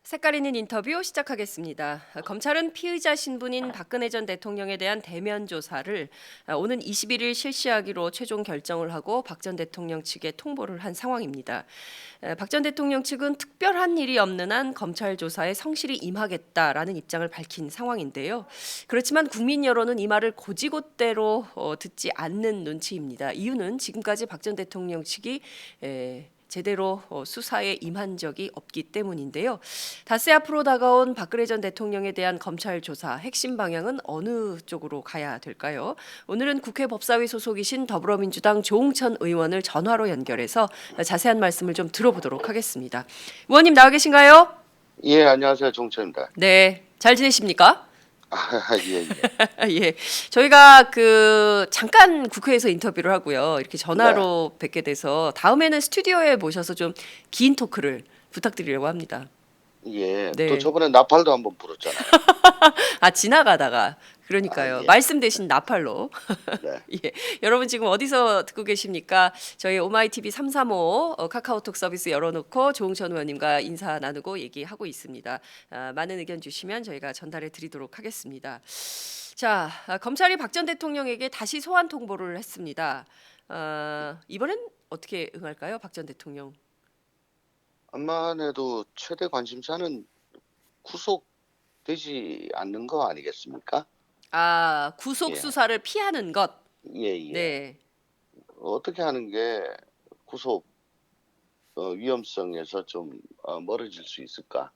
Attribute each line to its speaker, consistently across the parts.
Speaker 1: 색깔 있는 인터뷰 시작하겠습니다. 검찰은 피의자 신분인 박근혜 전 대통령에 대한 대면 조사를 오는 21일 실시하기로 최종 결정을 하고 박 전 대통령 측에 통보를 한 상황입니다. 박 전 대통령 측은 특별한 일이 없는 한 검찰 조사에 성실히 임하겠다라는 입장을 밝힌 상황인데요. 그렇지만 국민 여론은 이 말을 곧이곧대로 듣지 않는 눈치입니다. 이유는 지금까지 박 전 대통령 측이 제대로 수사에 임한 적이 없기 때문인데요. 닷새 앞으로 다가온 박근혜 전 대통령에 대한 검찰 조사 핵심 방향은 어느 쪽으로 가야 될까요? 오늘은 국회 법사위 소속이신 더불어민주당 조응천 의원을 전화로 연결해서 자세한 말씀을 좀 들어보도록 하겠습니다. 의원님 나와 계신가요?
Speaker 2: 예, 안녕하세요. 종철입니다.
Speaker 1: 네, 잘 지내십니까?
Speaker 2: 예, 예.
Speaker 1: 예, 저희가 잠깐 국회에서 인터뷰를 하고요. 이렇게
Speaker 2: 네.
Speaker 1: 전화로 뵙게 돼서 다음에는 스튜디오에 모셔서 좀 긴 토크를 부탁드리려고 합니다.
Speaker 2: 예. 또
Speaker 1: 네.
Speaker 2: 저번에 나팔도 한번 불었잖아요.
Speaker 1: 지나가다가
Speaker 2: 아,
Speaker 1: 그러니까요.
Speaker 2: 예.
Speaker 1: 말씀 대신 나팔로.
Speaker 2: 네.
Speaker 1: 예. 여러분 지금 어디서 듣고 계십니까? 저희 오마이TV 335 카카오톡 서비스 열어놓고 조응천 의원님과 인사 나누고 얘기하고 있습니다. 많은 의견 주시면 저희가 전달해 드리도록 하겠습니다. 자, 검찰이 박 전 대통령에게 다시 소환 통보를 했습니다. 이번엔 어떻게 응할까요, 박 전 대통령?
Speaker 2: 암만 해도 최대 관심사는 구속되지 않는 거 아니겠습니까?
Speaker 1: 구속
Speaker 2: 예.
Speaker 1: 수사를 피하는 것.
Speaker 2: 예, 예.
Speaker 1: 네.
Speaker 2: 어떻게 하는 게 구속 위험성에서 좀 멀어질 수 있을까?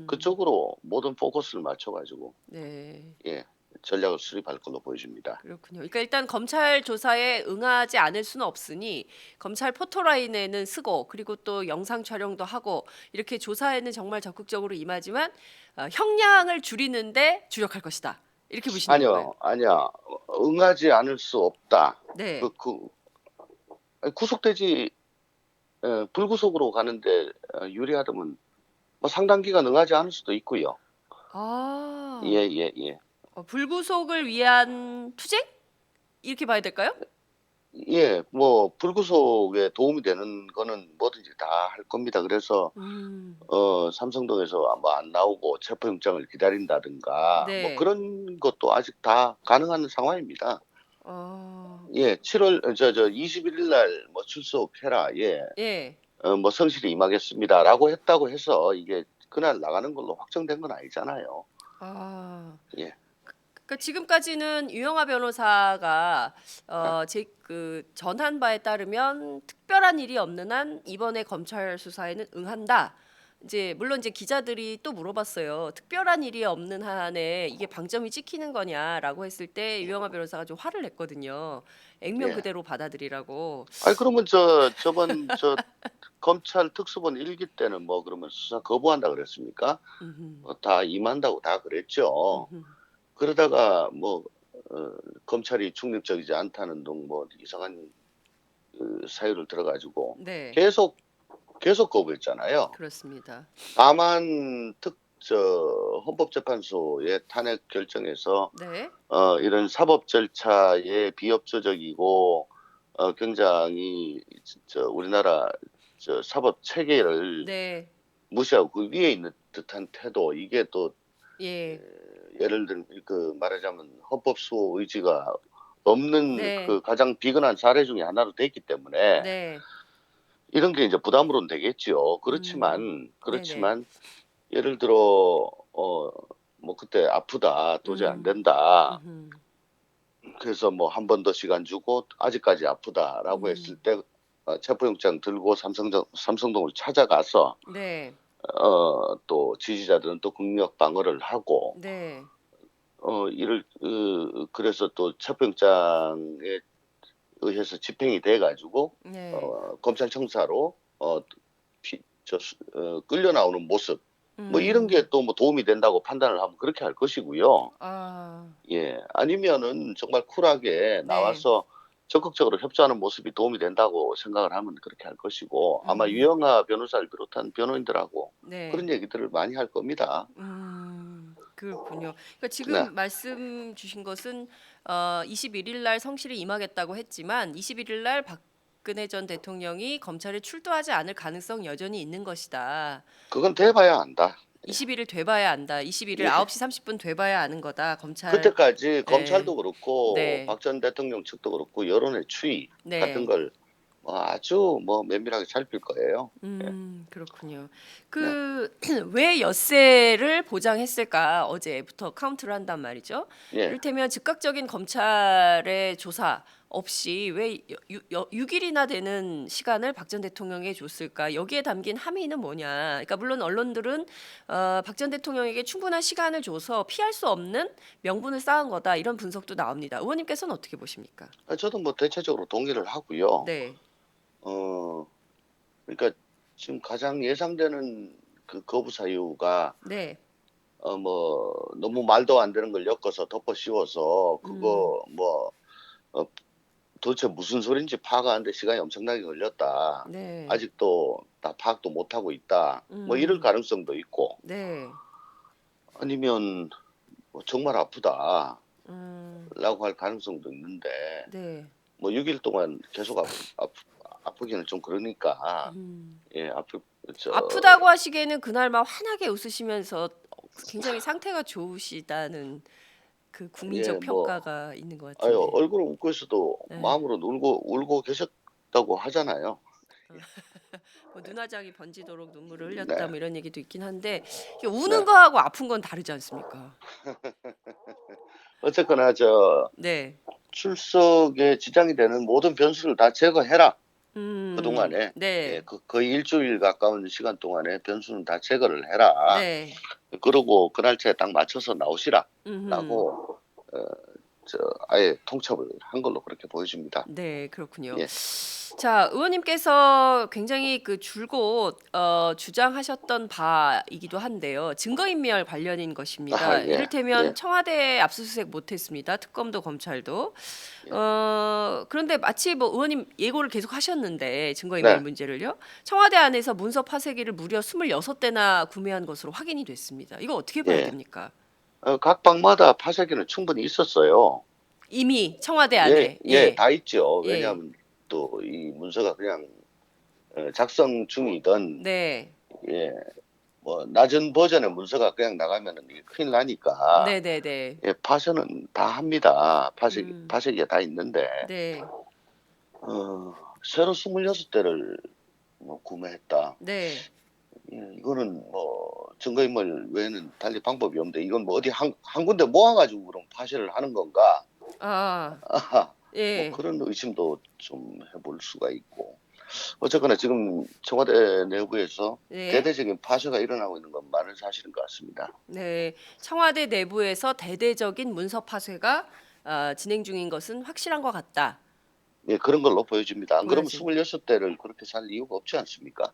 Speaker 2: 그쪽으로 모든 포커스를 맞춰가지고
Speaker 1: 네.
Speaker 2: 예, 전략을 수립할 걸로 보여집니다.
Speaker 1: 그렇군요. 그러니까 일단 검찰 조사에 응하지 않을 수는 없으니 검찰 포토라인에는 쓰고 그리고 또 영상 촬영도 하고 이렇게 조사에는 정말 적극적으로 임하지만 형량을 줄이는데 주력할 것이다. 이렇게 보시는 건가요?
Speaker 2: 아니요, 아니야. 응하지 않을 수 없다.
Speaker 1: 네.
Speaker 2: 아니, 구속되지 불구속으로 가는데 유리하다면 뭐 상당 기간 응하지 않을 수도 있고요. 예,
Speaker 1: 아,
Speaker 2: 예, 예.
Speaker 1: 불구속을 위한 투쟁? 이렇게 봐야 될까요?
Speaker 2: 예, 뭐 불구속에 도움이 되는 거는 뭐든지 다 할 겁니다. 그래서
Speaker 1: 음,
Speaker 2: 삼성동에서 뭐 안 나오고 체포영장을 기다린다든가 뭐
Speaker 1: 네.
Speaker 2: 그런 것도 아직 다 가능한 상황입니다.
Speaker 1: 어,
Speaker 2: 예, 7월 21일 날 뭐 출석해라. 예.
Speaker 1: 예.
Speaker 2: 뭐 성실히 임하겠습니다라고 했다고 해서 이게 그날 나가는 걸로 확정된 건 아니잖아요.
Speaker 1: 아.
Speaker 2: 예.
Speaker 1: 그러니까 지금까지는 유영하 변호사가 제 전한 바에 따르면 특별한 일이 없는 한 이번에 검찰 수사에는 응한다. 이제 물론 이제 기자들이 또 물어봤어요. 특별한 일이 없는 한에 이게 방점이 찍히는 거냐라고 했을 때 유영하 변호사가 좀 화를 냈거든요. 액면
Speaker 2: 예.
Speaker 1: 그대로 받아들이라고.
Speaker 2: 아니 그러면 저번 검찰 특수본 1기 때는 뭐 그러면 수사 거부한다 그랬습니까?
Speaker 1: 음흠,
Speaker 2: 다 임한다고 다 그랬죠.
Speaker 1: 음흠.
Speaker 2: 그러다가 뭐 검찰이 중립적이지 않다는 등 뭐 이상한 사유를 들어가지고
Speaker 1: 네,
Speaker 2: 계속 거부했잖아요.
Speaker 1: 그렇습니다.
Speaker 2: 다만 헌법재판소의 탄핵 결정에서
Speaker 1: 네,
Speaker 2: 이런 사법 절차에 비협조적이고 굉장히 우리나라 사법 체계를
Speaker 1: 네,
Speaker 2: 무시하고 그 위에 있는 듯한 태도 이게 또
Speaker 1: 예,
Speaker 2: 예를 들면 그 말하자면 헌법 수호 의지가 없는
Speaker 1: 네,
Speaker 2: 그 가장 비근한 사례 중에 하나로 됐기 때문에
Speaker 1: 네,
Speaker 2: 이런 게 이제 부담으로는 되겠지요.
Speaker 1: 네, 네.
Speaker 2: 그렇지만 예를 들어 뭐 그때 아프다 도저히 안
Speaker 1: 음,
Speaker 2: 된다.
Speaker 1: 음흠.
Speaker 2: 그래서 뭐 한 번 더 시간 주고 아직까지 아프다라고 했을
Speaker 1: 음.
Speaker 2: 때 체포영장 들고 삼성동을 찾아가서
Speaker 1: 네.
Speaker 2: 또 지지자들은 또 국력 방어를 하고
Speaker 1: 네.
Speaker 2: 이를 그래서 또 체포영장에 의해서 집행이 돼 가지고
Speaker 1: 네.
Speaker 2: 검찰 청사로 끌려 나오는 모습 뭐 이런
Speaker 1: 음.
Speaker 2: 게 또 뭐 도움이 된다고 판단을 하면 그렇게 할 것이고요.
Speaker 1: 아.
Speaker 2: 예. 아니면은 정말 쿨하게
Speaker 1: 네.
Speaker 2: 나와서 적극적으로 협조하는 모습이 도움이 된다고 생각을 하면 그렇게 할 것이고 아마
Speaker 1: 음.
Speaker 2: 유영하 변호사를 비롯한 변호인들하고
Speaker 1: 네.
Speaker 2: 그런 얘기들을 많이 할 겁니다.
Speaker 1: 그렇군요. 그러니까
Speaker 2: 네.
Speaker 1: 지금 말씀 주신 것은 21일 날 성실히 임하겠다고 했지만 21일 날 박근혜 전 대통령이 검찰에 출두하지 않을 가능성 여전히 있는 것이다.
Speaker 2: 그건 돼 봐야 안다.
Speaker 1: 20일을 돼봐야 안다. 21일
Speaker 2: 예.
Speaker 1: 9시 30분 돼봐야 아는 거다. 검찰.
Speaker 2: 그때까지
Speaker 1: 네.
Speaker 2: 검찰도 그렇고
Speaker 1: 네.
Speaker 2: 박 전 대통령 측도 그렇고 여론의 추이 같은
Speaker 1: 네.
Speaker 2: 걸 아주 면밀하게 살필 거예요. 예.
Speaker 1: 그렇군요.
Speaker 2: 네.
Speaker 1: 그 왜 엿새를 보장했을까? 어제부터 카운트를 한단 말이죠.
Speaker 2: 예.
Speaker 1: 이를테면 즉각적인 검찰의 조사 없이 왜 6일이나 되는 시간을 박 전 대통령에게 줬을까? 여기에 담긴 함의는 뭐냐? 그러니까 물론 언론들은 박 전 대통령에게 충분한 시간을 줘서 피할 수 없는 명분을 쌓은 거다. 이런 분석도 나옵니다. 의원님께서는 어떻게 보십니까?
Speaker 2: 저도 대체적으로 동의를 하고요.
Speaker 1: 네.
Speaker 2: 어 그러니까 지금 가장 예상되는 그 거부 사유가
Speaker 1: 네.
Speaker 2: 너무 말도 안 되는 걸 엮어서 덮어 씌워서
Speaker 1: 음.
Speaker 2: 그거 어 도대체 무슨 소린지 파악하는데 시간이 엄청나게 걸렸다.
Speaker 1: 네.
Speaker 2: 아직도 다 파악도 못 하고 있다. 이럴
Speaker 1: 음.
Speaker 2: 가능성도 있고
Speaker 1: 네.
Speaker 2: 아니면 정말 아프다라고
Speaker 1: 음.
Speaker 2: 할 가능성도 있는데
Speaker 1: 네.
Speaker 2: 6일 동안 계속 아프기는 좀 그러니까
Speaker 1: 음.
Speaker 2: 예,
Speaker 1: 아프다고 하시기에는 그날 막 환하게 웃으시면서 굉장히 상태가 좋으시다는 그
Speaker 2: 예,
Speaker 1: 국민적 평가가 있는 것
Speaker 2: 아유,
Speaker 1: 같은데.
Speaker 2: 얼굴은 웃고 있어도
Speaker 1: 네.
Speaker 2: 마음으로 울고 계셨다고 하잖아요.
Speaker 1: 뭐 눈화장이 번지도록 눈물을 흘렸다
Speaker 2: 네.
Speaker 1: 뭐 이런 얘기도 있긴 한데 이게
Speaker 2: 네.
Speaker 1: 우는 거하고 아픈 건 다르지 않습니까?
Speaker 2: 어쨌거나
Speaker 1: 네.
Speaker 2: 출석에 지장이 되는 모든 변수를 다 제거해라. 그동안에 예,
Speaker 1: 네.
Speaker 2: 거의 일주일 가까운 시간 동안에 변수는 다 제거를 해라.
Speaker 1: 네.
Speaker 2: 그러고 그 날짜에 딱 맞춰서
Speaker 1: 음흠.
Speaker 2: 나오시라라고 어, 아예 통첩을 한 걸로 그렇게 보여집니다.
Speaker 1: 네, 그렇군요.
Speaker 2: 예.
Speaker 1: 자, 의원님께서 굉장히 그 줄곧 주장하셨던 바이기도 한데요. 증거인멸 관련인 것입니다.
Speaker 2: 예.
Speaker 1: 이를테면
Speaker 2: 예.
Speaker 1: 청와대 압수수색 못했습니다. 특검도 검찰도.
Speaker 2: 예.
Speaker 1: 그런데 마치 뭐 의원님 예고를 계속 하셨는데 증거인멸
Speaker 2: 네.
Speaker 1: 문제를요. 청와대 안에서 문서 파쇄기를 무려 26대나 구매한 것으로 확인이 됐습니다. 이거 어떻게 봐야
Speaker 2: 예.
Speaker 1: 됩니까?
Speaker 2: 각 방마다 파쇄기는 충분히 있었어요.
Speaker 1: 이미 청와대
Speaker 2: 예,
Speaker 1: 안에.
Speaker 2: 예,
Speaker 1: 예.
Speaker 2: 다 있죠.
Speaker 1: 예.
Speaker 2: 왜냐하면 또 이 문서가 그냥 작성 중이던
Speaker 1: 네.
Speaker 2: 예, 낮은 버전의 문서가 그냥 나가면은 이게 큰일 나니까
Speaker 1: 네네네.
Speaker 2: 예, 파쇄는 다 합니다.
Speaker 1: 음.
Speaker 2: 파쇄기가 다 있는데
Speaker 1: 네.
Speaker 2: 새로 26대를 구매했다.
Speaker 1: 네.
Speaker 2: 이거는 증거인멸 외에는 달리 방법이 없는데 이건 어디 한 군데 모아가지고 그럼 파쇄를 하는 건가?
Speaker 1: 아.
Speaker 2: 아하,
Speaker 1: 예.
Speaker 2: 그런 의심도 좀 해볼 수가 있고. 어쨌거나 지금 청와대 내부에서
Speaker 1: 네.
Speaker 2: 대대적인 파쇄가 일어나고 있는 건 많은 사실인 것 같습니다.
Speaker 1: 네. 청와대 내부에서 대대적인 문서 파쇄가 진행 중인 것은 확실한 것 같다.
Speaker 2: 예, 그런 걸로 보여집니다. 안 그러면
Speaker 1: 보여진.
Speaker 2: 26대를 그렇게 살 이유가 없지 않습니까?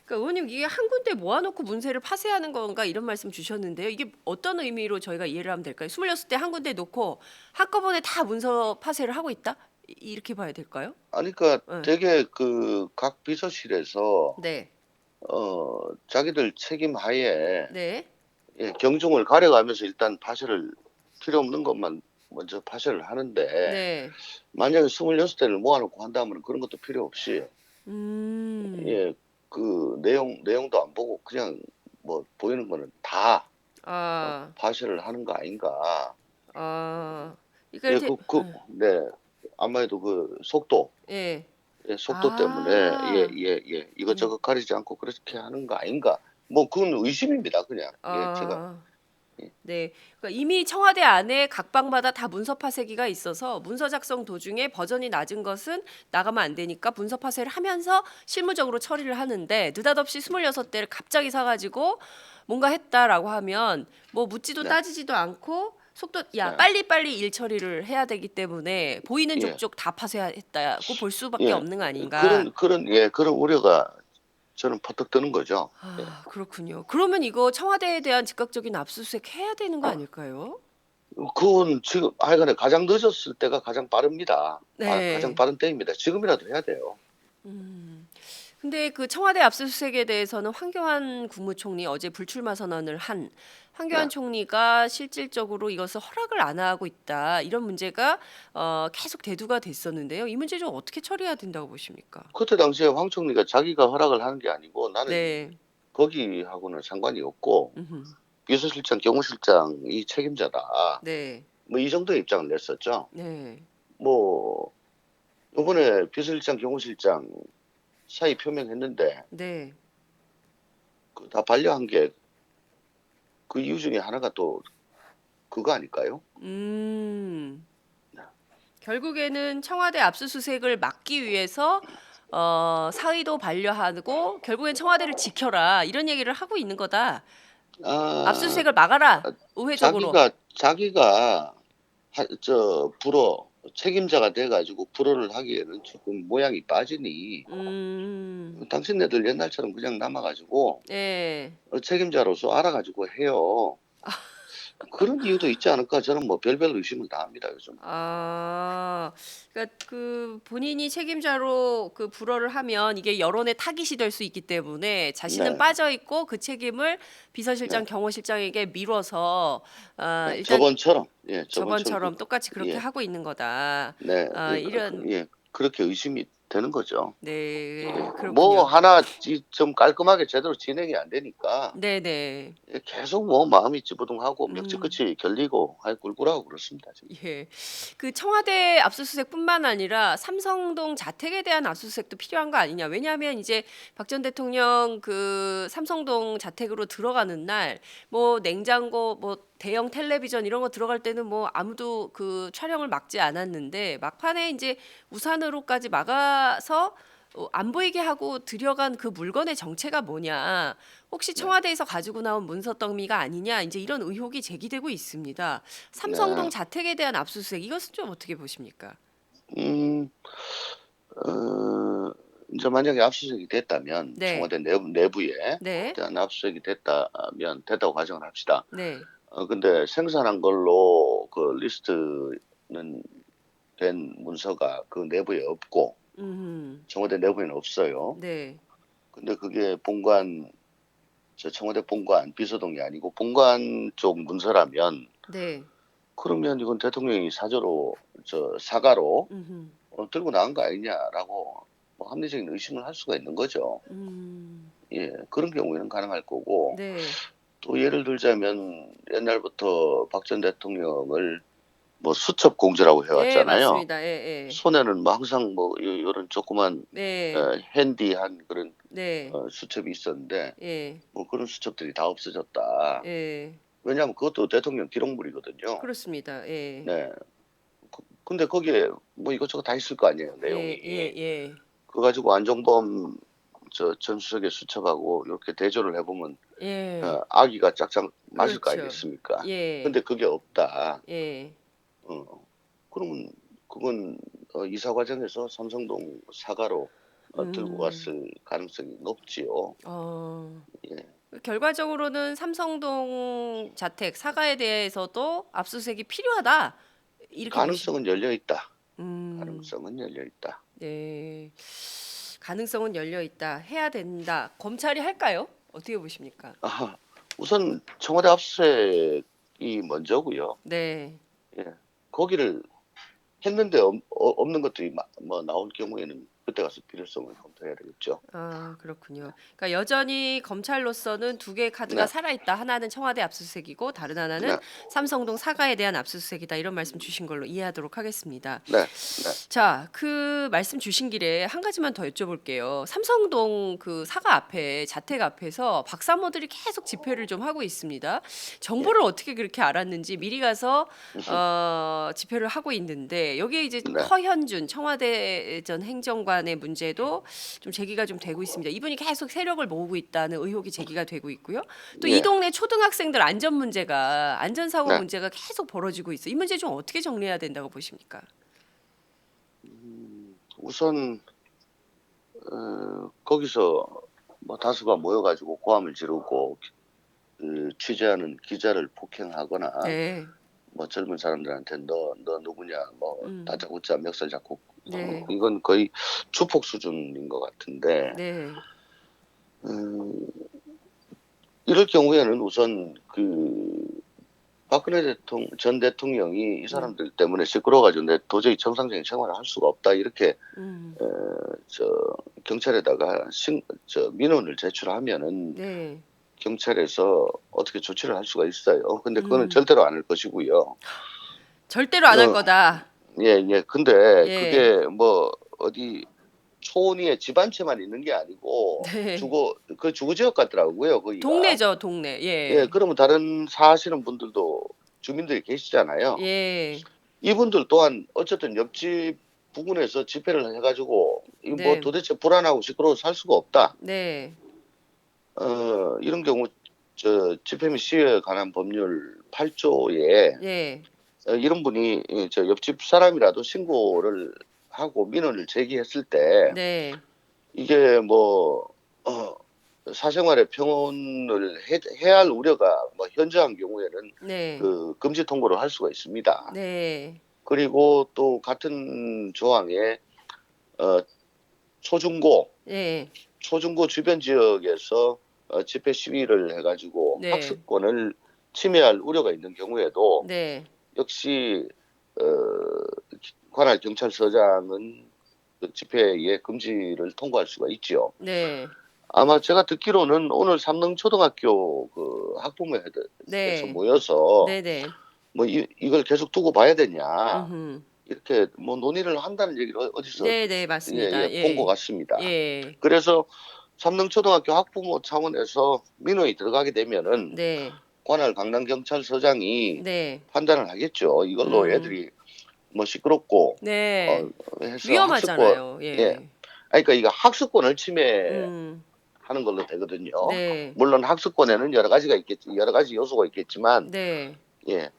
Speaker 1: 그러니까 의원님 이게 한 군데 모아놓고 문서를 파쇄하는 건가 이런 말씀 주셨는데요. 이게 어떤 의미로 저희가 이해를 하면 될까요? 26대 한 군데 놓고 한꺼번에 다 문서 파쇄를 하고 있다? 이렇게 봐야 될까요?
Speaker 2: 아니, 그러니까
Speaker 1: 네.
Speaker 2: 되게 각 비서실에서
Speaker 1: 네.
Speaker 2: 자기들 책임 하에
Speaker 1: 네.
Speaker 2: 예, 경중을 가려가면서 일단 필요 없는 것만 먼저 파쇄를 하는데
Speaker 1: 네.
Speaker 2: 만약에 26대를 모아놓고 한다면 그런 것도 필요 없이
Speaker 1: 음.
Speaker 2: 예, 그 내용도 안 보고 그냥 보이는 거는 다
Speaker 1: 아.
Speaker 2: 파쇄를 하는 거 아닌가.
Speaker 1: 아. 이거
Speaker 2: 예,
Speaker 1: 이렇게.
Speaker 2: 네. 아무래도 속도,
Speaker 1: 예.
Speaker 2: 예, 속도 때문에
Speaker 1: 아. 음.
Speaker 2: 이것저것 가리지 않고 그렇게 하는 거 아닌가. 그건 의심입니다, 그냥. 예, 제가.
Speaker 1: 아.
Speaker 2: 예,
Speaker 1: 네. 그러니까 이미 청와대 안에 각 방마다 다 문서 파쇄기가 있어서 문서 작성 도중에 버전이 낮은 것은 나가면 안 되니까 문서 파쇄를 하면서 실무적으로 처리를 하는데 느닷없이 26대를 갑자기 사 가지고 뭔가 했다라고 하면 뭐 묻지도
Speaker 2: 네,
Speaker 1: 따지지도 않고 속도 야
Speaker 2: 네,
Speaker 1: 빨리빨리 일 처리를 해야 되기 때문에 보이는
Speaker 2: 예,
Speaker 1: 족족 다 파쇄했다고 볼 수밖에
Speaker 2: 예.
Speaker 1: 없는 거 아닌가.
Speaker 2: 그런 우려가 저는 퍼뜩 드는 거죠. 예.
Speaker 1: 아, 그렇군요. 그러면 이거 청와대에 대한 즉각적인 압수수색 해야 되는 거 아닐까요?
Speaker 2: 그건 지금 하여간에 가장 늦었을 때가 가장 빠릅니다. 가장
Speaker 1: 네.
Speaker 2: 빠른 때입니다. 지금이라도 해야 돼요.
Speaker 1: 음. 근데 그 청와대 압수수색에 대해서는 황교안 국무총리 어제 불출마 선언을 한 황교안
Speaker 2: 네.
Speaker 1: 총리가 실질적으로 이것을 허락을 안 하고 있다. 이런 문제가 계속 대두가 됐었는데요. 이 문제 좀 어떻게 처리해야 된다고 보십니까?
Speaker 2: 그때 당시에 황 총리가 자기가 허락을 하는 게 아니고 나는
Speaker 1: 네.
Speaker 2: 거기하고는 상관이 없고
Speaker 1: 음흠.
Speaker 2: 비서실장, 경호실장이 책임자다.
Speaker 1: 네.
Speaker 2: 뭐 이 정도의 입장을 냈었죠.
Speaker 1: 네.
Speaker 2: 뭐 이번에 비서실장, 경호실장 사의 표명했는데
Speaker 1: 네.
Speaker 2: 그 다 반려한 게 그 이유 중에 하나가 또 그거 아닐까요?
Speaker 1: 음. 결국에는 청와대 압수수색을 막기 위해서 사의도 반려하고 결국엔 청와대를 지켜라 이런 얘기를 하고 있는 거다.
Speaker 2: 아,
Speaker 1: 압수수색을 막아라.
Speaker 2: 아,
Speaker 1: 우회적으로.
Speaker 2: 자기가 불어 책임자가 돼가지고 불어를 하기에는 조금 모양이 빠지니
Speaker 1: 음.
Speaker 2: 당신네들 옛날처럼 그냥 남아가지고
Speaker 1: 예.
Speaker 2: 책임자로서 알아가지고 해요. 그런 이유도 있지 않을까? 저는 뭐 별별 의심을 다 합니다, 요즘.
Speaker 1: 아. 그러니까 그 본인이 책임자로 그 불어를 하면 이게 여론의 타깃이 될 수 있기 때문에 자신은
Speaker 2: 네,
Speaker 1: 빠져 있고 그 책임을 비서실장,
Speaker 2: 네,
Speaker 1: 경호실장에게 미뤄서
Speaker 2: 네.
Speaker 1: 일단
Speaker 2: 저번처럼, 예, 저번처럼
Speaker 1: 저번처럼 똑같이 그렇게
Speaker 2: 예,
Speaker 1: 하고 있는 거다.
Speaker 2: 네,
Speaker 1: 이런
Speaker 2: 예, 그렇게 의심이 되는 거죠.
Speaker 1: 네.
Speaker 2: 뭐
Speaker 1: 그렇군요.
Speaker 2: 하나 좀 깔끔하게 제대로 진행이 안 되니까
Speaker 1: 네네.
Speaker 2: 계속 뭐 마음이 찌부둥하고
Speaker 1: 음.
Speaker 2: 멱지끝이 결리고 꿀꿀하고 그렇습니다, 지금.
Speaker 1: 예. 그 청와대 압수수색뿐만 아니라 삼성동 자택에 대한 압수수색도 필요한 거 아니냐. 왜냐하면 이제 박 전 대통령 그 삼성동 자택으로 들어가는 날 뭐 냉장고 뭐 대형 텔레비전 이런 거 들어갈 때는 뭐 아무도 그 촬영을 막지 않았는데 막판에 이제 우산으로까지 막아서 안 보이게 하고 들여간 그 물건의 정체가 뭐냐. 혹시
Speaker 2: 네,
Speaker 1: 청와대에서 가지고 나온 문서 더미가 아니냐. 이제 이런 의혹이 제기되고 있습니다. 삼성동
Speaker 2: 네,
Speaker 1: 자택에 대한 압수수색 이것은 좀 어떻게 보십니까?
Speaker 2: 음, 어, 이제 만약에 압수수색이 됐다면
Speaker 1: 네.
Speaker 2: 청와대 내부에
Speaker 1: 네.
Speaker 2: 대한 압수수색이 됐다면 됐다고 가정을 합시다.
Speaker 1: 네.
Speaker 2: 근데 생산한 걸로 그 리스트는 된 문서가 그 내부에 없고
Speaker 1: 음.
Speaker 2: 청와대 내부에는 없어요.
Speaker 1: 네.
Speaker 2: 근데 그게 저 청와대 본관 비서동이 아니고 본관 쪽 문서라면
Speaker 1: 네.
Speaker 2: 그러면 이건 대통령이 사가로
Speaker 1: 음.
Speaker 2: 들고 나간 거 아니냐라고 뭐 합리적인 의심을 할 수가 있는 거죠.
Speaker 1: 음.
Speaker 2: 예, 그런 경우에는 가능할 거고
Speaker 1: 네.
Speaker 2: 또 예를 들자면 옛날부터 박 전 대통령을 뭐 수첩 공주라고
Speaker 1: 예,
Speaker 2: 해왔잖아요.
Speaker 1: 맞습니다. 예예.
Speaker 2: 손에는 뭐 항상 뭐 이런 조그만
Speaker 1: 네.
Speaker 2: 핸디한 그런
Speaker 1: 네.
Speaker 2: 수첩이 있었는데
Speaker 1: 예.
Speaker 2: 뭐 그런 수첩들이 다 없어졌다.
Speaker 1: 예.
Speaker 2: 왜냐하면 그것도 대통령 기록물이거든요.
Speaker 1: 그렇습니다. 예.
Speaker 2: 네. 근데 거기에 뭐 이것저것 다 있을 거 아니에요,
Speaker 1: 예.
Speaker 2: 내용이.
Speaker 1: 예.
Speaker 2: 그거 가지고 안종범 전 수석의 수첩하고 이렇게 대조를 해보면
Speaker 1: 예. 예.
Speaker 2: 아기가 짝짝 맞을 거
Speaker 1: 그렇죠.
Speaker 2: 아니겠습니까?
Speaker 1: 예.
Speaker 2: 근데 그게 없다.
Speaker 1: 예.
Speaker 2: 어, 그러면 그건 이사 과정에서 삼성동 사과로 들고
Speaker 1: 음.
Speaker 2: 갔을 가능성이 높지요.
Speaker 1: 어.
Speaker 2: 예.
Speaker 1: 결과적으로는 삼성동 자택 사과에 대해서도 압수수색이 필요하다. 이렇게 보시.
Speaker 2: 가능성은 열려 있다.
Speaker 1: 음.
Speaker 2: 가능성은 열려 있다.
Speaker 1: 네. 가능성은 열려 있다. 해야 된다. 검찰이 할까요? 어떻게 보십니까?
Speaker 2: 아, 우선 청와대 압수수색이 먼저고요.
Speaker 1: 네.
Speaker 2: 예. 거기를 했는데 없는 것들이 뭐 나올 경우에는 그때 가서 필요성을 검토해야 되겠죠.
Speaker 1: 그렇군요. 그러니까 여전히 검찰로서는 두 개의 카드가
Speaker 2: 네,
Speaker 1: 살아있다. 하나는 청와대 압수수색이고 다른 하나는
Speaker 2: 네,
Speaker 1: 삼성동 사과에 대한 압수수색이다. 이런 말씀 주신 걸로 이해하도록 하겠습니다.
Speaker 2: 네, 네,
Speaker 1: 자, 그 말씀 주신 길에 한 가지만 더 여쭤볼게요. 삼성동 그 사과 앞에 자택 앞에서 박사모들이 계속 집회를 좀 하고 있습니다.
Speaker 2: 예,
Speaker 1: 정보를 어떻게 그렇게 알았는지 미리 가서 집회를 하고 있는데 여기에 이제
Speaker 2: 네,
Speaker 1: 허현준 청와대 전 행정관의 문제도 좀 제기가 좀 되고 있습니다. 이분이 계속 세력을 모으고 있다는 의혹이 제기가 되고 있고요. 또 이
Speaker 2: 예,
Speaker 1: 동네 초등학생들 안전사고
Speaker 2: 네.
Speaker 1: 문제가 계속 벌어지고 있어요. 이 문제 좀 어떻게 정리해야 된다고 보십니까?
Speaker 2: 우선 거기서 뭐 다수가 모여가지고 고함을 지르고 그 취재하는 기자를 폭행하거나
Speaker 1: 네.
Speaker 2: 뭐 젊은 사람들한테 너 누구냐 뭐
Speaker 1: 음.
Speaker 2: 다짜고짜 멱살 잡고
Speaker 1: 네.
Speaker 2: 이건 거의 주폭 수준인 것 같은데
Speaker 1: 네.
Speaker 2: 음, 이럴 경우에는 우선 그 박근혜 전 대통령이 이
Speaker 1: 네.
Speaker 2: 사람들 때문에 시끄러워가지고 내 도저히 정상적인 생활을 할 수가 없다 이렇게
Speaker 1: 음.
Speaker 2: 저 경찰에다가 민원을 제출하면은
Speaker 1: 네.
Speaker 2: 경찰에서 어떻게 조치를 할 수가 있어요. 근데 그거는
Speaker 1: 음.
Speaker 2: 절대로 안 할 것이고요.
Speaker 1: 절대로 안 할
Speaker 2: 어,
Speaker 1: 거다.
Speaker 2: 예, 예. 근데
Speaker 1: 예.
Speaker 2: 그게 뭐 어디 초원위에 집 한 채만 있는 게 아니고
Speaker 1: 네.
Speaker 2: 주거 지역 같더라고요, 거기가.
Speaker 1: 동네죠, 동네.
Speaker 2: 예,
Speaker 1: 예.
Speaker 2: 그러면 다른 사시는 분들도 주민들이 계시잖아요.
Speaker 1: 예.
Speaker 2: 이분들 또한 어쨌든 옆집 부근에서 집회를 해가지고 이거 뭐
Speaker 1: 네.
Speaker 2: 도대체 불안하고 시끄러워 살 수가 없다.
Speaker 1: 네.
Speaker 2: 이런 경우 집회 및 시위에 관한 법률 8조에
Speaker 1: 예.
Speaker 2: 이런 분이 저 옆집 사람이라도 신고를 하고 민원을 제기했을 때
Speaker 1: 네.
Speaker 2: 이게 뭐 어, 사생활의 평온을 해야 할 우려가 뭐 현저한 경우에는
Speaker 1: 네.
Speaker 2: 그 금지 통보를 할 수가 있습니다.
Speaker 1: 네.
Speaker 2: 그리고 또 같은 조항에 어, 초중고
Speaker 1: 예.
Speaker 2: 초중고 주변 지역에서 집회 시위를 해가지고
Speaker 1: 네.
Speaker 2: 학습권을 침해할 우려가 있는 경우에도
Speaker 1: 네.
Speaker 2: 역시 어, 관할 경찰서장은 그 집회의 금지를 통보할 수가 있지요.
Speaker 1: 네.
Speaker 2: 아마 제가 듣기로는 오늘 삼릉초등학교 그 학부모회에서
Speaker 1: 네.
Speaker 2: 모여서
Speaker 1: 네네.
Speaker 2: 뭐 이걸 계속 두고 봐야 되냐
Speaker 1: 음흠.
Speaker 2: 이렇게 뭐 논의를 한다는 얘기를 어디서
Speaker 1: 네네.
Speaker 2: 예,
Speaker 1: 맞습니다.
Speaker 2: 예, 본 것
Speaker 1: 예.
Speaker 2: 같습니다.
Speaker 1: 예.
Speaker 2: 그래서 삼릉초등학교 학부모 차원에서 민원이 들어가게 되면은
Speaker 1: 네.
Speaker 2: 관할 강남경찰서장이
Speaker 1: 네.
Speaker 2: 판단을 하겠죠. 이걸로
Speaker 1: 음.
Speaker 2: 애들이 뭐 시끄럽고
Speaker 1: 네.
Speaker 2: 해서 학습권
Speaker 1: 위험하잖아요.
Speaker 2: 예.
Speaker 1: 예.
Speaker 2: 아니, 그러니까 이거 학습권을 침해하는
Speaker 1: 음.
Speaker 2: 걸로 되거든요.
Speaker 1: 네.
Speaker 2: 물론 학습권에는 여러 가지 요소가 있겠지만
Speaker 1: 네.
Speaker 2: 예.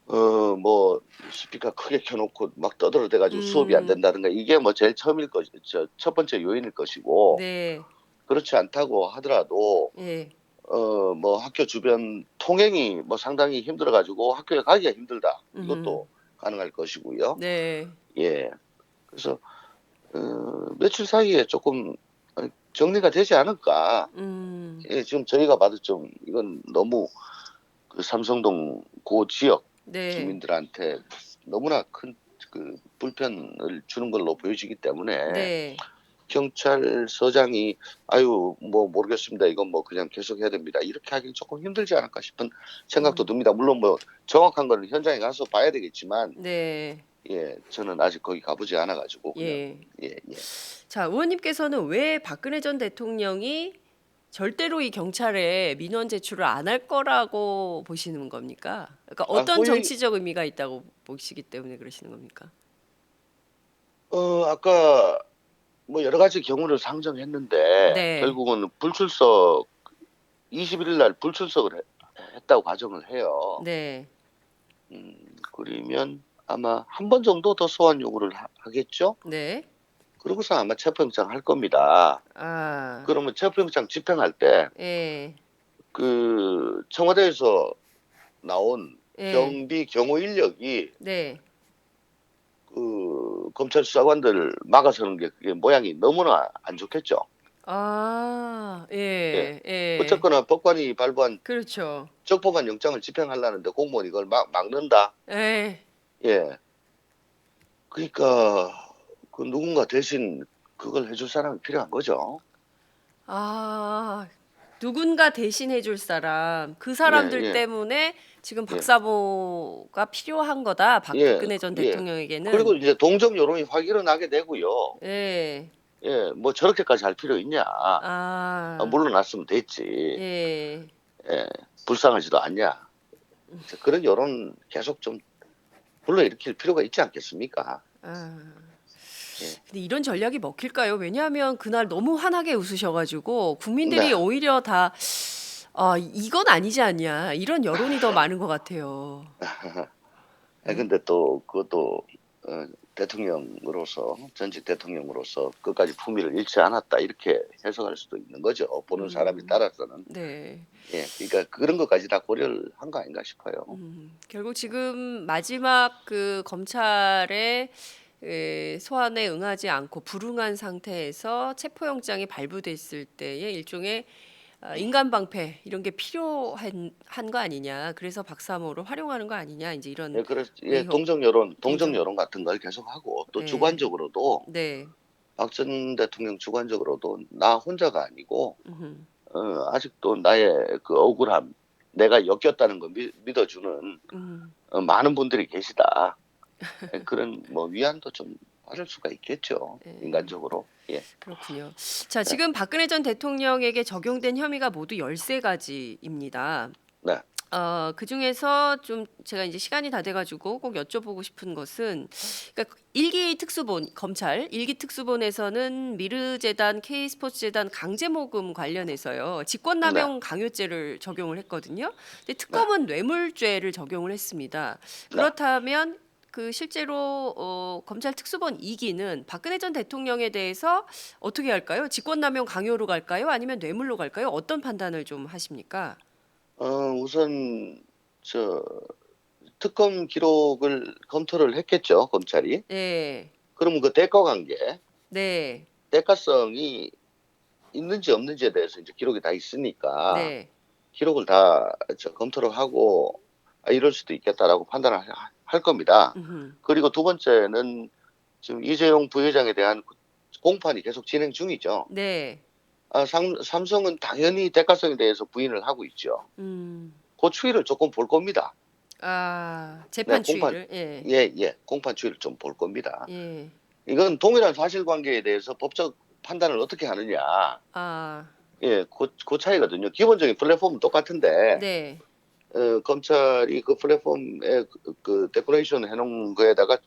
Speaker 2: 뭐 스피커 크게 켜놓고 막 떠들어대가지고 수업이 안
Speaker 1: 음.
Speaker 2: 된다든가 이게 뭐 제일 첫 번째 요인일 것이고
Speaker 1: 네.
Speaker 2: 그렇지 않다고 하더라도
Speaker 1: 예.
Speaker 2: 뭐 학교 주변 통행이 뭐 상당히 힘들어가지고 학교에 가기가 힘들다.
Speaker 1: 음음.
Speaker 2: 이것도 가능할 것이고요.
Speaker 1: 네.
Speaker 2: 예. 그래서 며칠 사이에 조금 정리가 되지 않을까.
Speaker 1: 음.
Speaker 2: 예, 지금 저희가 봐도 좀 이건 너무 그 삼성동 고 지역
Speaker 1: 네.
Speaker 2: 주민들한테 너무나 큰 그 불편을 주는 걸로 보여지기 때문에
Speaker 1: 네.
Speaker 2: 경찰서장이 아유 뭐 모르겠습니다. 이건 뭐 그냥 계속해야 됩니다. 이렇게 하기 조금 힘들지 않을까 싶은 생각도
Speaker 1: 음.
Speaker 2: 듭니다. 물론 뭐 정확한 거는 현장에 가서 봐야 되겠지만
Speaker 1: 네.
Speaker 2: 예, 저는 아직 거기 가보지 않아 가지고 그냥
Speaker 1: 예.
Speaker 2: 예, 예.
Speaker 1: 자, 의원님께서는 왜 박근혜 전 대통령이 절대로 이 경찰에 민원 제출을 안 할 거라고 보시는 겁니까? 그러니까
Speaker 2: 아,
Speaker 1: 어떤 정치적 의미가 있다고 보시기 때문에 그러시는 겁니까?
Speaker 2: 아까 뭐 여러 가지 경우를 상정했는데
Speaker 1: 네.
Speaker 2: 결국은 21일 날 불출석을 했다고 가정을 해요.
Speaker 1: 네.
Speaker 2: 그러면 아마 한 번 정도 더 소환 요구를 하겠죠?
Speaker 1: 네.
Speaker 2: 그러고서 아마 체포영장 할 겁니다.
Speaker 1: 아.
Speaker 2: 그러면 체포영장 집행할 때
Speaker 1: 예.
Speaker 2: 그 청와대에서 나온
Speaker 1: 예.
Speaker 2: 경비 경호 인력이
Speaker 1: 네.
Speaker 2: 그 검찰 수사관들 막아서는 게 그게 모양이 너무나 안 좋겠죠.
Speaker 1: 아.
Speaker 2: 예.
Speaker 1: 예. 예.
Speaker 2: 어쨌거나 법관이 발부한
Speaker 1: 그렇죠.
Speaker 2: 적법한 영장을 집행하려는데 공무원이 이걸 막는다.
Speaker 1: 예.
Speaker 2: 예. 그러니까 그 누군가 대신 그걸 해줄 사람이 필요한 거죠.
Speaker 1: 아. 누군가 대신해 줄 사람. 그
Speaker 2: 예,
Speaker 1: 사람들
Speaker 2: 예,
Speaker 1: 때문에 지금
Speaker 2: 예,
Speaker 1: 박사모가 필요한 거다.
Speaker 2: 예,
Speaker 1: 박근혜 전
Speaker 2: 예. 그리고
Speaker 1: 대통령에게는.
Speaker 2: 이제 동정 여론이 확 일어나게 되고요.
Speaker 1: 예.
Speaker 2: 예, 뭐 저렇게까지 할 필요 있냐.
Speaker 1: 아.
Speaker 2: 물러났으면 됐지.
Speaker 1: 예.
Speaker 2: 예, 불쌍하지도 않냐. 그런 여론 계속 좀 불러일으킬 필요가 있지 않겠습니까?
Speaker 1: 아.
Speaker 2: 예.
Speaker 1: 근데 이런 전략이 먹힐까요? 왜냐하면 그날 너무 환하게 웃으셔 가지고
Speaker 2: 네.
Speaker 1: 국민들이 오히려 다 '아 이건 아니지 않냐.' 이런 여론이 더 많은 것 같아요. 예.
Speaker 2: 근데 또 그것도 대통령으로서 전직 대통령으로서 끝까지 품위를 잃지 않았다 이렇게 해석할 수도 있는 거죠. 보는 사람에
Speaker 1: 음.
Speaker 2: 따라서는.
Speaker 1: 네.
Speaker 2: 예, 그러니까 그런 것까지 다 고려를 한 거 아닌가 싶어요.
Speaker 1: 결국 지금 마지막 그 검찰의 소환에 응하지 않고 불응한 상태에서 체포영장이 발부됐을 때의 일종의 인간 방패 이런 게 필요한 한 거 아니냐. 그래서 박사모를 활용하는 거 아니냐. 이제 이런
Speaker 2: 예, 그래서 예,
Speaker 1: 의혹
Speaker 2: 동정
Speaker 1: 동정
Speaker 2: 여론 같은 걸 계속하고 또
Speaker 1: 예.
Speaker 2: 주관적으로도
Speaker 1: 네.
Speaker 2: 박 전 대통령 주관적으로도 나 혼자가 아니고
Speaker 1: 음흠.
Speaker 2: 아직도 나의 그 억울함, 내가 엮였다는 걸 믿어주는
Speaker 1: 음.
Speaker 2: 많은 분들이 계시다. 그런 뭐 위안도 좀 받을 수가 있겠죠.
Speaker 1: 예.
Speaker 2: 인간적으로. 예.
Speaker 1: 그렇군요. 자,
Speaker 2: 네.
Speaker 1: 지금 박근혜 전 대통령에게 적용된 혐의가 모두 13가지입니다.
Speaker 2: 네.
Speaker 1: 그중에서 좀 제가 이제 시간이 다 돼 가지고 꼭 여쭤보고 싶은 것은, 그러니까 일기 특수본 검찰 일기 특수본에서는 미르재단, K스포츠재단 강제 모금 관련해서요.
Speaker 2: 네.
Speaker 1: 직권남용 강요죄를 적용을 했거든요. 근데
Speaker 2: 네.
Speaker 1: 특검은 뇌물죄를 적용을 했습니다.
Speaker 2: 네.
Speaker 1: 그렇다면 그 실제로 검찰 특수본 2기는 박근혜 전 대통령에 대해서 어떻게 할까요? 직권남용 강요로 갈까요? 아니면 뇌물로 갈까요? 어떤 판단을 좀 하십니까?
Speaker 2: 우선 저 특검 기록을 검토를 했겠죠, 검찰이.
Speaker 1: 네.
Speaker 2: 그러면 그 대가 관계,
Speaker 1: 네.
Speaker 2: 대가성이 있는지 없는지에 대해서 이제 기록이 다 있으니까
Speaker 1: 네.
Speaker 2: 기록을 다 검토를 하고 이럴 수도 있겠다라고 판단을 할 겁니다.
Speaker 1: 음흠.
Speaker 2: 그리고 두 번째는 지금 이재용 부회장에 대한 공판이 계속 진행 중이죠.
Speaker 1: 네.
Speaker 2: 삼성은 당연히 대가성에 대해서 부인을 하고 있죠.
Speaker 1: 음.
Speaker 2: 그 추이를 조금 볼 겁니다.
Speaker 1: 아,
Speaker 2: 네,
Speaker 1: 재판
Speaker 2: 공판,
Speaker 1: 추이를. 예.
Speaker 2: 공판 추이를 좀 볼 겁니다.
Speaker 1: 예.
Speaker 2: 이건 동일한 사실관계에 대해서 법적 판단을 어떻게 하느냐,
Speaker 1: 아,
Speaker 2: 그 차이거든요. 기본적인 플랫폼은 똑같은데,
Speaker 1: 네.
Speaker 2: 검찰이 그 플랫폼에 그 데코레이션 해놓은 거에다가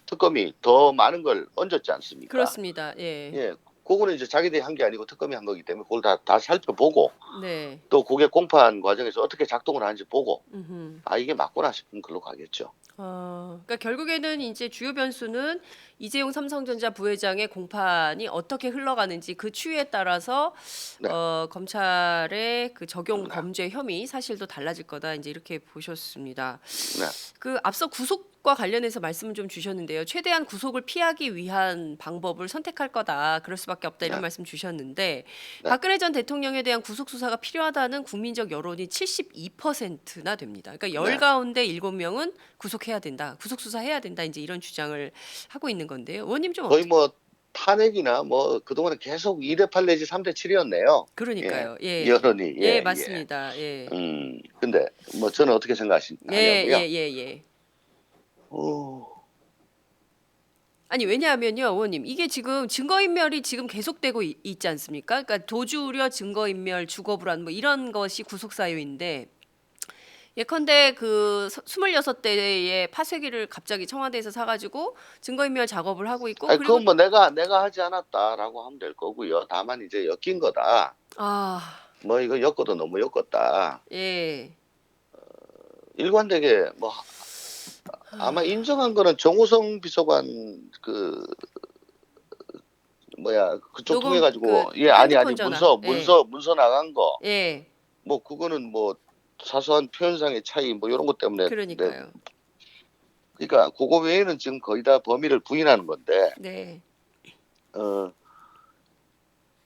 Speaker 2: 특검이 더 많은 걸 얹었지 않습니까?
Speaker 1: 그렇습니다. 예.
Speaker 2: 예, 그거는 이제 자기들이 한 게 아니고 특검이 한 거기 때문에 그걸 다 살펴보고
Speaker 1: 네.
Speaker 2: 또 그게 공판 과정에서 어떻게 작동을 하는지 보고
Speaker 1: 음흠.
Speaker 2: 이게 맞구나 싶으면 글로 가겠죠.
Speaker 1: 그러니까 결국에는 이제 주요 변수는 이재용 삼성전자 부회장의 공판이 어떻게 흘러가는지 그 추이에 따라서
Speaker 2: 네,
Speaker 1: 검찰의 그 적용
Speaker 2: 네,
Speaker 1: 범죄 혐의 사실도 달라질 거다. 이제 이렇게 보셨습니다.
Speaker 2: 네,
Speaker 1: 그 앞서 구속과 관련해서 말씀을 좀 주셨는데요. 최대한 구속을 피하기 위한 방법을 선택할 거다. 그럴 수밖에 없다. 이런
Speaker 2: 네,
Speaker 1: 말씀 주셨는데,
Speaker 2: 네,
Speaker 1: 박근혜 전 대통령에 대한 구속 수사가 필요하다는 국민적 여론이 72%나 됩니다. 그러니까 열
Speaker 2: 네.
Speaker 1: 가운데 7명은 구속해야 된다. 구속 수사해야 된다. 이제 이런 주장을 하고 있는 건데요. 의원님 좀
Speaker 2: 거의
Speaker 1: 어떻게?
Speaker 2: 뭐 탄핵이나 뭐 그동안은 계속 2대8 내지 3대7이었네요. 예,
Speaker 1: 그러니까요. 예.
Speaker 2: 여론이
Speaker 1: 예,
Speaker 2: 예, 예.
Speaker 1: 맞습니다. 예.
Speaker 2: 근데 뭐 저는 어떻게
Speaker 1: 예,
Speaker 2: 생각하냐고요?
Speaker 1: 예, 예, 예.
Speaker 2: 어,
Speaker 1: 아니 왜냐하면요, 의원님 이게 지금 증거인멸이 지금 계속되고 있지 않습니까? 그러니까 도주 우려, 증거인멸, 주거불안 뭐 이런 것이 구속 사유인데 예컨대 그 26대의 파쇄기를 갑자기 청와대에서 사가지고 증거인멸 작업을 하고 있고
Speaker 2: 아니
Speaker 1: 그리고
Speaker 2: 그건 뭐 내가 하지 않았다라고 하면 될 거고요. 다만 이제 엮인 거다.
Speaker 1: 아,
Speaker 2: 뭐 이거 엮어도 너무 엮었다.
Speaker 1: 예.
Speaker 2: 일관되게 뭐 아마 인정한 거는 정우성 비서관 그 뭐야 그쪽 통해
Speaker 1: 녹음 그
Speaker 2: 가지고 아니
Speaker 1: 핸드폰 전화.
Speaker 2: 문서
Speaker 1: 예.
Speaker 2: 문서 나간 거
Speaker 1: 예.
Speaker 2: 뭐 그거는 뭐 사소한 표현상의 차이 뭐 이런 것 때문에
Speaker 1: 그러니까요.
Speaker 2: 그러니까 그거 외에는 지금 거의 다 범위를 부인하는 건데
Speaker 1: 네.
Speaker 2: 어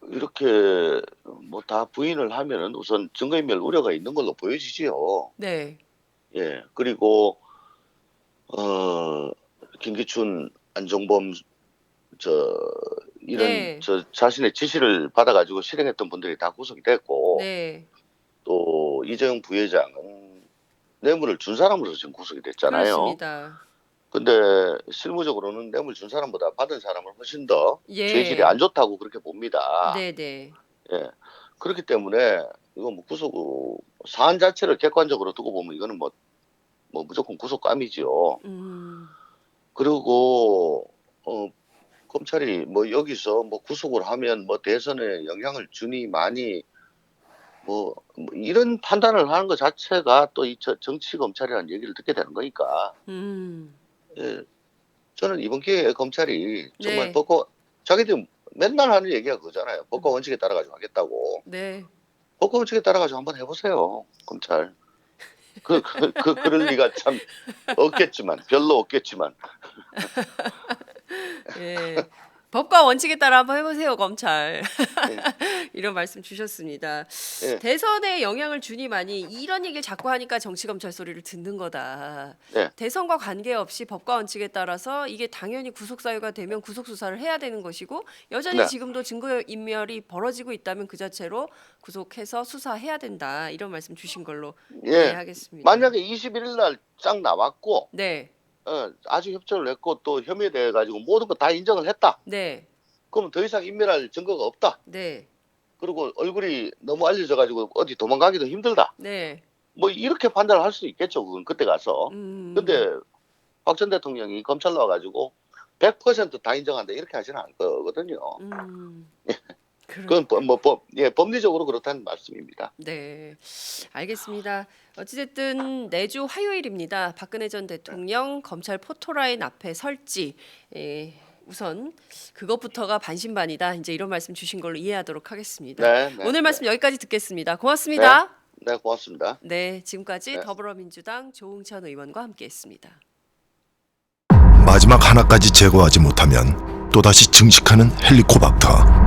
Speaker 2: 이렇게 뭐 다 부인을 하면은 우선 증거인멸 우려가 있는 걸로 보여지지요.
Speaker 1: 네.
Speaker 2: 예. 그리고 김기춘, 안종범 저 이런
Speaker 1: 네.
Speaker 2: 자신의 지시를 받아 가지고 실행했던 분들이 다 구속이 됐고
Speaker 1: 네.
Speaker 2: 또 이재용 부회장은 뇌물을 준 사람으로서 지금 구속이 됐잖아요.
Speaker 1: 그렇습니다.
Speaker 2: 근데 실무적으로는 뇌물 준 사람보다 받은 사람은 훨씬 더 죄질이
Speaker 1: 예.
Speaker 2: 안 좋다고 그렇게 봅니다.
Speaker 1: 네네.
Speaker 2: 예. 그렇기 때문에 이거 뭐 사안 자체를 객관적으로 두고 보면 이거는 뭐 무조건 구속감이지요.
Speaker 1: 음.
Speaker 2: 그리고 검찰이 뭐 여기서 뭐 구속을 하면 뭐 대선에 영향을 주니 많이 뭐 이런 판단을 하는 것 자체가 또 이 정치 검찰이라는 얘기를 듣게 되는 거니까.
Speaker 1: 음.
Speaker 2: 예. 저는 이번 기회에 검찰이 정말
Speaker 1: 네.
Speaker 2: 법과 자기들 맨날 하는 얘기가 그거잖아요. 법과
Speaker 1: 음.
Speaker 2: 원칙에 따라 가지고 하겠다고.
Speaker 1: 네.
Speaker 2: 법과 원칙에 따라 가지고 한번 해보세요, 검찰. 그럴 리가 참 없겠지만 별로 없겠지만.
Speaker 1: 예. 법과 원칙에 따라 한번 해보세요, 검찰.
Speaker 2: 예.
Speaker 1: 이런 말씀 주셨습니다.
Speaker 2: 예.
Speaker 1: 대선에 영향을 주니 많이 이런 얘기를 자꾸 하니까 정치검찰 소리를 듣는 거다.
Speaker 2: 네.
Speaker 1: 대선과 관계없이 법과 원칙에 따라서 이게 당연히 구속사유가 되면 구속수사를 해야 되는 것이고 여전히
Speaker 2: 네.
Speaker 1: 지금도 증거인멸이 벌어지고 있다면 그 자체로 구속해서 수사해야 된다. 이런 말씀 주신 걸로
Speaker 2: 예.
Speaker 1: 이해하겠습니다.
Speaker 2: 만약에 21일 날 쫙 나왔고
Speaker 1: 네.
Speaker 2: 아주 협조를 했고 또 혐의에 대해 가지고 모든 거 다 인정을 했다.
Speaker 1: 네.
Speaker 2: 그럼 더 이상 인멸할 증거가 없다.
Speaker 1: 네.
Speaker 2: 그리고 얼굴이 너무 알려져 가지고 어디 도망가기도 힘들다.
Speaker 1: 네.
Speaker 2: 뭐 이렇게 판단을 할 수 있겠죠. 그건 그때 가서. 근데 박 전 대통령이 검찰 나와 가지고 100% 다 인정한다 이렇게 하지는 않을 거거든요. 그건 법리적으로 그렇다는 말씀입니다.
Speaker 1: 네, 알겠습니다. 어찌됐든 내주 화요일입니다. 박근혜 전 대통령 검찰 포토라인 앞에 설지 우선 그것부터가 반신반의다. 이제 이런 말씀 주신 걸로 이해하도록 하겠습니다.
Speaker 2: 네, 네,
Speaker 1: 오늘 말씀 여기까지 듣겠습니다. 고맙습니다.
Speaker 2: 네, 고맙습니다.
Speaker 1: 네, 지금까지
Speaker 2: 네.
Speaker 1: 더불어민주당 조응천 의원과 함께했습니다.
Speaker 3: 마지막 하나까지 제거하지 못하면 또다시 증식하는 헬리코박터.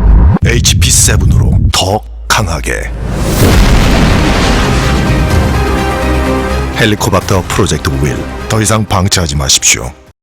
Speaker 3: HP7으로 더 강하게. 헬리코박터 프로젝트 윌. 더 이상 방치하지 마십시오.